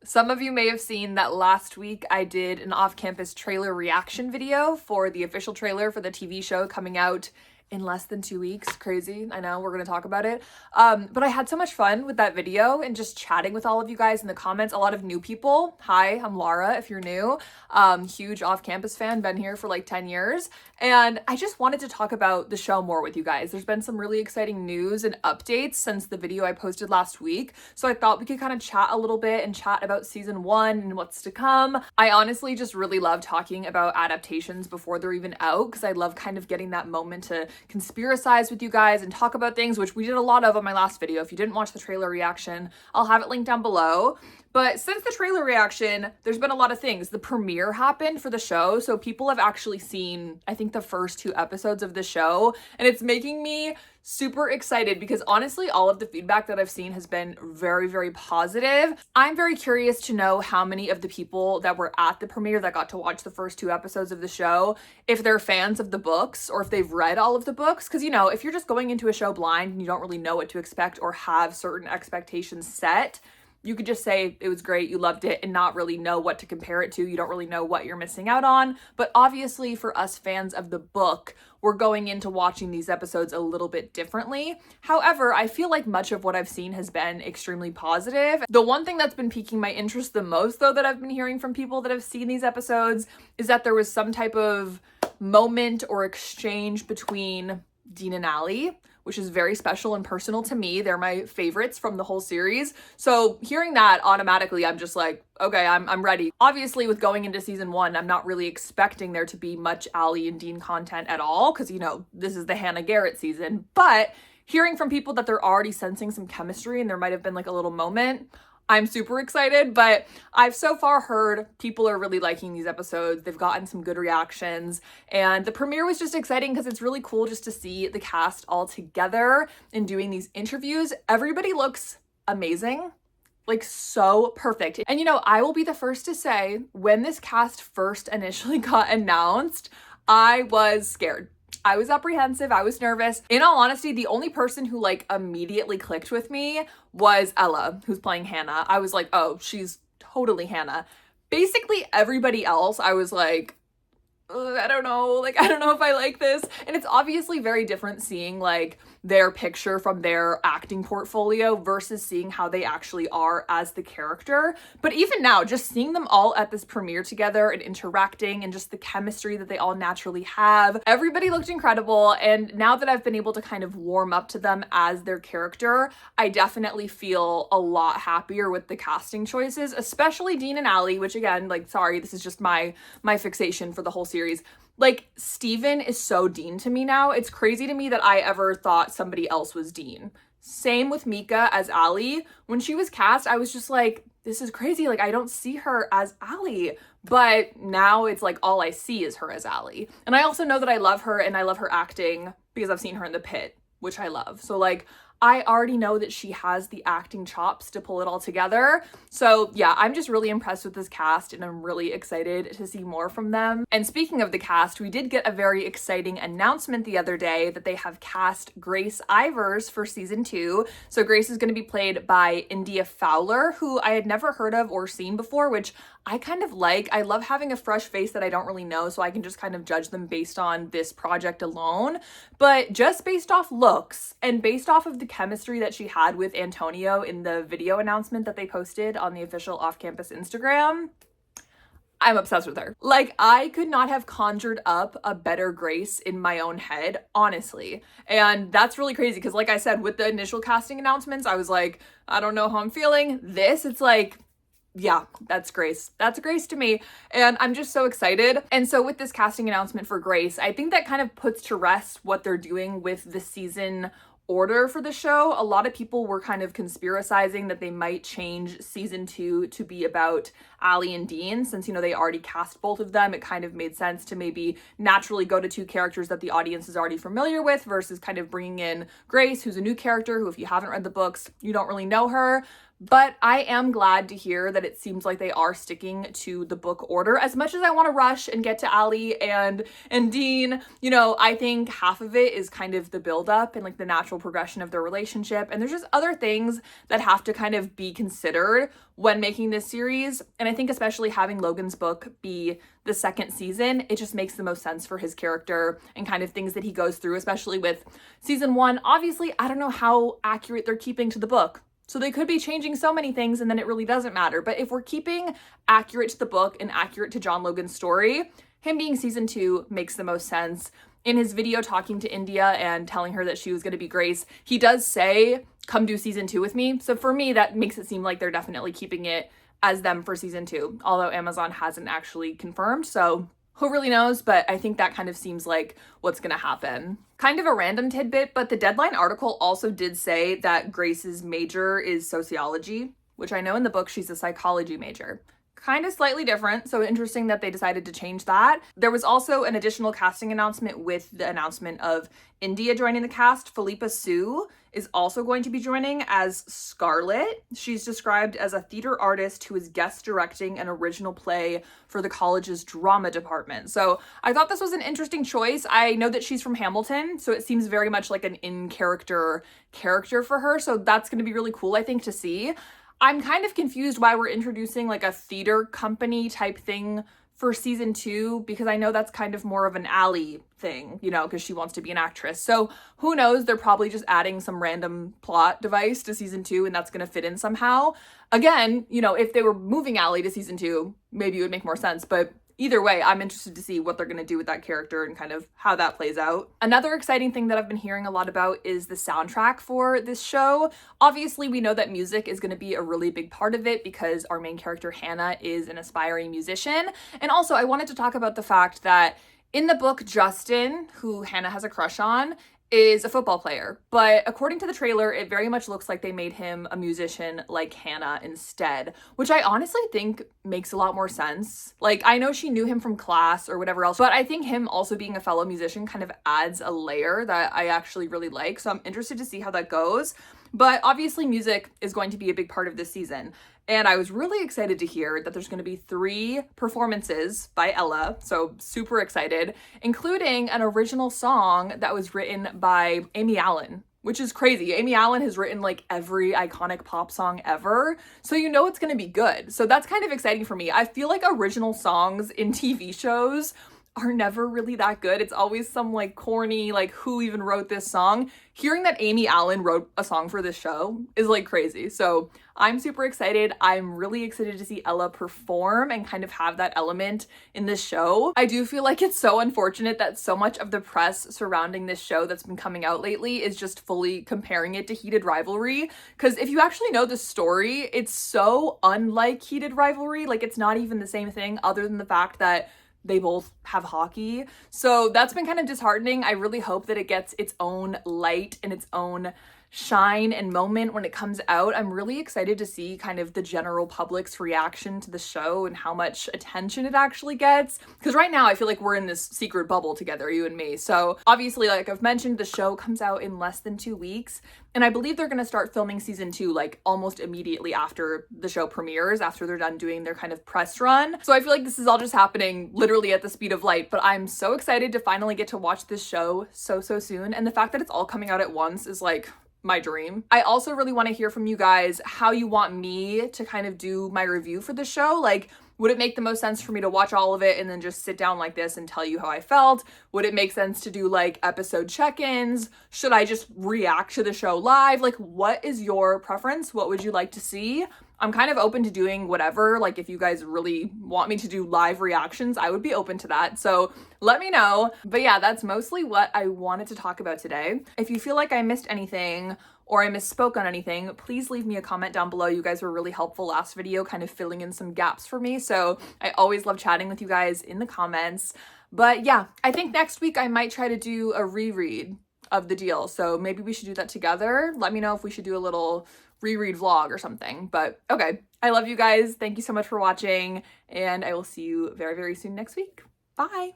Some of you may have seen that last week I did an off-campus trailer reaction video for the official trailer for the TV show coming out in less than 2 weeks. Crazy. I know, we're gonna talk about it. But I had so much fun with that video and just chatting with all of you guys in the comments. A lot of new people. Hi, I'm Laura, if you're new. Huge off-campus fan, been here for like 10 years. And I just wanted to talk about the show more with you guys. There's been some really exciting news and updates since the video I posted last week. So I thought we could kind of chat a little bit and chat about season 1 and what's to come. I honestly just really love talking about adaptations before they're even out because I love kind of getting that moment to conspiracize with you guys and talk about things, which we did a lot of on my last video. If you didn't watch the trailer reaction, I'll have it linked down below. But since the trailer reaction, there's been a lot of things. The premiere happened for the show, so people have actually seen, I think, the first 2 episodes of the show, and it's making me super excited because honestly, all of the feedback that I've seen has been very, very positive. I'm very curious to know how many of the people that were at the premiere that got to watch the first 2 episodes of the show, if they're fans of the books or if they've read all of the books. Because, you know, if you're just going into a show blind and you don't really know what to expect or have certain expectations set, you could just say it was great, you loved it, and not really know what to compare it to. You don't really know what you're missing out on. But obviously for us fans of the book, we're going into watching these episodes a little bit differently. However, I feel like much of what I've seen has been extremely positive. The one thing that's been piquing my interest the most, though, that I've been hearing from people that have seen these episodes is that there was some type of moment or exchange between Dean and Allie, which is very special and personal to me. They're my favorites from the whole series. So hearing that, automatically, I'm just like, okay, I'm ready. Obviously, with going into season 1, I'm not really expecting there to be much Allie and Dean content at all, because, you know, this is the Hannah Garrett season. But hearing from people that they're already sensing some chemistry and there might have been like a little moment, I'm super excited. But I've so far heard people are really liking these episodes. They've gotten some good reactions, and the premiere was just exciting because it's really cool just to see the cast all together and doing these interviews. Everybody looks amazing, like so perfect. And you know, I will be the first to say, when this cast first initially got announced, I was scared. I was apprehensive, I was nervous. In all honesty, the only person who like immediately clicked with me was Ella, who's playing Hannah. I was like, oh, she's totally Hannah. Basically everybody else, I was like, I don't know, like, I don't know if I like this. And it's obviously very different seeing like their picture from their acting portfolio versus seeing how they actually are as the character. But even now, just seeing them all at this premiere together and interacting and just the chemistry that they all naturally have, everybody looked incredible. And now that I've been able to kind of warm up to them as their character, I definitely feel a lot happier with the casting choices, especially Dean and Allie, which again, like, sorry, this is just my fixation for the whole series. Like, Steven is so Dean to me now. It's crazy to me that I ever thought somebody else was Dean. Same with Mika as Allie. When she was cast, I was just like, this is crazy. Like, I don't see her as Allie. But now it's like all I see is her as Allie. And I also know that I love her and I love her acting because I've seen her in The Pit, which I love. So like, I already know that she has the acting chops to pull it all together. So yeah, I'm just really impressed with this cast and I'm really excited to see more from them. And speaking of the cast, we did get a very exciting announcement the other day that they have cast Grace Ivers for season 2. So Grace is going to be played by India Fowler, who I had never heard of or seen before, which I kind of like. I love having a fresh face that I don't really know, so I can just kind of judge them based on this project alone. But just based off looks and based off of the chemistry that she had with Antonio in the video announcement that they posted on the official off-campus Instagram, I'm obsessed with her. Like, I could not have conjured up a better Grace in my own head, honestly. And that's really crazy because, like I said, with the initial casting announcements, I was like, I don't know how I'm feeling. This, it's like, yeah, that's Grace. That's Grace to me. And I'm just so excited. And so with this casting announcement for Grace, I think that kind of puts to rest what they're doing with the season order for the show. A lot of people were kind of conspiracizing that they might change season 2 to be about Allie and Dean, since, you know, they already cast both of them. It kind of made sense to maybe naturally go to 2 characters that the audience is already familiar with versus kind of bringing in Grace, who's a new character who, if you haven't read the books, you don't really know her. But I am glad to hear that it seems like they are sticking to the book order. As much as I want to rush and get to Allie and Dean, you know, I think half of it is kind of the buildup and like the natural progression of their relationship. And there's just other things that have to kind of be considered when making this series. And I think especially having Logan's book be the second season, it just makes the most sense for his character and kind of things that he goes through, especially with season 1. Obviously, I don't know how accurate they're keeping to the book. So they could be changing so many things and then it really doesn't matter. But if we're keeping accurate to the book and accurate to John Logan's story, him being season 2 makes the most sense. In his video talking to India and telling her that she was going to be Grace, he does say, come do season 2 with me. So for me, that makes it seem like they're definitely keeping it as them for season 2, although Amazon hasn't actually confirmed. So who really knows? But I think that kind of seems like what's going to happen. Kind of a random tidbit, but the Deadline article also did say that Grace's major is sociology, which I know in the book she's a psychology major. Kind of slightly different, so interesting that they decided to change that. There was also an additional casting announcement with the announcement of India joining the cast. Philippa Sue is also going to be joining as Scarlett. She's described as a theater artist who is guest directing an original play for the college's drama department. So I thought this was an interesting choice. I know that she's from Hamilton, so it seems very much like an in-character character for her. So that's going to be really cool, I think, to see. I'm kind of confused why we're introducing like a theater company type thing for season 2, because I know that's kind of more of an Allie thing, you know, because she wants to be an actress. So who knows? They're probably just adding some random plot device to season 2 and that's going to fit in somehow. Again, you know, if they were moving Allie to season 2, maybe it would make more sense, but either way, I'm interested to see what they're going to do with that character and kind of how that plays out. Another exciting thing that I've been hearing a lot about is the soundtrack for this show. Obviously, we know that music is going to be a really big part of it because our main character, Hannah, is an aspiring musician. And also, I wanted to talk about the fact that in the book, Justin, who Hannah has a crush on, is a football player, but according to the trailer, it very much looks like they made him a musician like Hannah instead, which I honestly think makes a lot more sense. Like, I know she knew him from class or whatever else, but I think him also being a fellow musician kind of adds a layer that I actually really like, so I'm interested to see how that goes. But obviously music is going to be a big part of this season. And I was really excited to hear that there's going to be 3 performances by Ella, so super excited, including an original song that was written by Amy Allen, which is crazy. Amy Allen has written like every iconic pop song ever, so you know it's going to be good. So that's kind of exciting for me. I feel like original songs in TV shows are never really that good. It's always some like corny, like who even wrote this song? Hearing that Amy Allen wrote a song for this show is like crazy. So I'm super excited. I'm really excited to see Ella perform and kind of have that element in this show. I do feel like it's so unfortunate that so much of the press surrounding this show that's been coming out lately is just fully comparing it to Heated Rivalry. Because if you actually know the story, it's so unlike Heated Rivalry. Like, it's not even the same thing other than the fact that they both have hockey. So that's been kind of disheartening. I really hope that it gets its own light and its own shine and moment when it comes out. I'm really excited to see kind of the general public's reaction to the show and how much attention it actually gets. Because right now I feel like we're in this secret bubble together, you and me. So obviously, like I've mentioned, the show comes out in less than 2 weeks. And I believe they're going to start filming season 2 like almost immediately after the show premieres, after they're done doing their kind of press run. So I feel like this is all just happening literally at the speed of light, but I'm so excited to finally get to watch this show so soon. And the fact that it's all coming out at once is like my dream. I also really want to hear from you guys how you want me to kind of do my review for the show. Like, would it make the most sense for me to watch all of it and then just sit down like this and tell you how I felt? Would it make sense to do like episode check-ins? Should I just react to the show live? Like, what is your preference? What would you like to see? I'm kind of open to doing whatever. Like, if you guys really want me to do live reactions, I would be open to that. So let me know. But yeah, that's mostly what I wanted to talk about today. If you feel like I missed anything or I misspoke on anything, please leave me a comment down below. You guys were really helpful last video, kind of filling in some gaps for me. So I always love chatting with you guys in the comments. But yeah, I think next week I might try to do a reread of The Deal. So maybe we should do that together. Let me know if we should do a little reread vlog or something. But okay, I love you guys. Thank you so much for watching, and I will see you very, very soon next week. Bye.